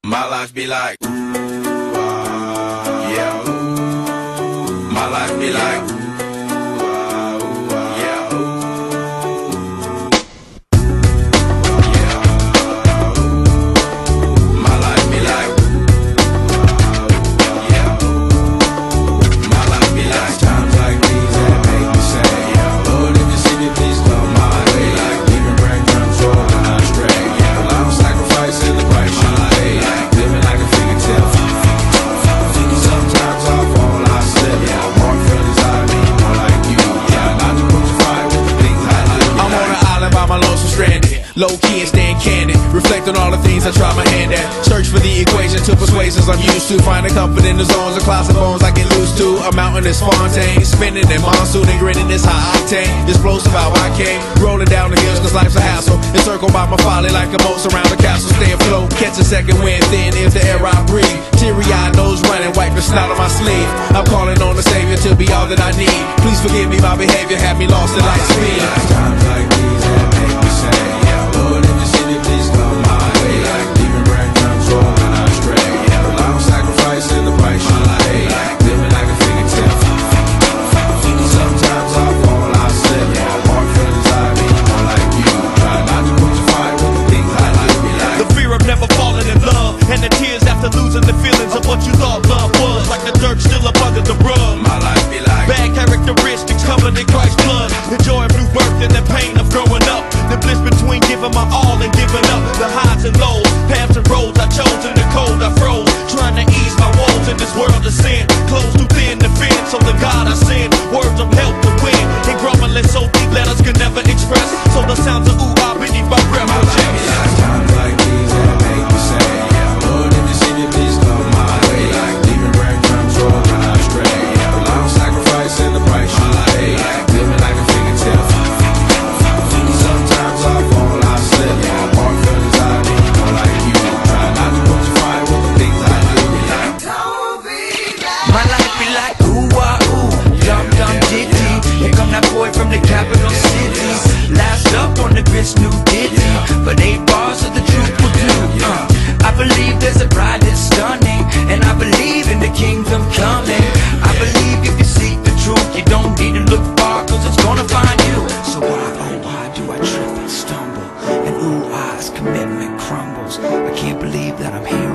My life be like, ooh, yeah, ooh. My life be like, ooh, yeah, ooh. Yeah, ooh. My life be like, yeah, ooh. My life be like times like these that make me say, yeah, Lord, if you see me, please come my way. Like leaving breadcrumbs rolling on stray. Yeah, a lot of sacrifice in the price you pay. Like living like a fingertip. Sometimes I fall, I slip. Yeah, I walk for desire, me more like you. Yeah, not to crucify with the things I do. I'm on an island by my lonesome stranded. Low key and staying candid. Reflect on all the things I try my hand at. Search for the equation to persuasions I'm used to. Finding comfort in the zones of clouds and bones I get loose to. A mountain is Fontaine. Spinning in monsoon and grinning is high octane. Explosive how I came. Rolling down the hills cause life's a hassle. Encircled by my folly like a moat around the castle. Stay afloat. Catch a second wind thin if the air I breathe. Teary-eyed nose running. Wipe the snot on my sleeve. I'm calling on the Savior to be all that I need. Please forgive me, my behavior had me lost in light speed. Times like these that make me say, yeah, Lord, if you see me, please come my way. Like leaving breadcrumbs rolling on stray. Yeah, a lot of sacrifice in the price you pay. Like living like a fingertip. Sometimes I fall, I slip. Yeah, I walk for desire, me more like you. Try not to crucify with the things I like. The fear of never falling in love, and the tears after losing the feelings of what you thought love was. Like the dirt still up under the rug. My life be like bad characteristics covered in Christ's blood. The joy of new birth and the pain of growing up. The bliss between giving my all and giving up. The highs and lows, paths and roads I chose. In the cold I froze, trying to ease my woes in this world of sin. Close too thin to fit, so the God I send words of help to win. And grumbling so deep letters can never express. So the sounds of ooh-ah beneath my breath my life be like times like these that make me say, yeah, Lord, if you see me, please come my way. Like leaving breadcrumbs rolling on stray. Yeah, a lot of sacrifice in the price you pay. Like living like a fingertip. Sometimes I fall, I slip. Yeah, I walk for desire, me more like you. Try not to crucify with the things I do. Like, my life be like ooh-ah ooh, dum-dum ditty. Here come that boy from the capital city. Last up on the bitch new ditty. But 8 bars of the truth will do. I believe there's a bride that's stunning, and I believe in the kingdom coming. I believe if you seek the truth, you don't need to look far, cause it's gonna find you. So why, oh why do I trip and stumble, and ooh-ah's commitment crumbles? I can't believe that I'm here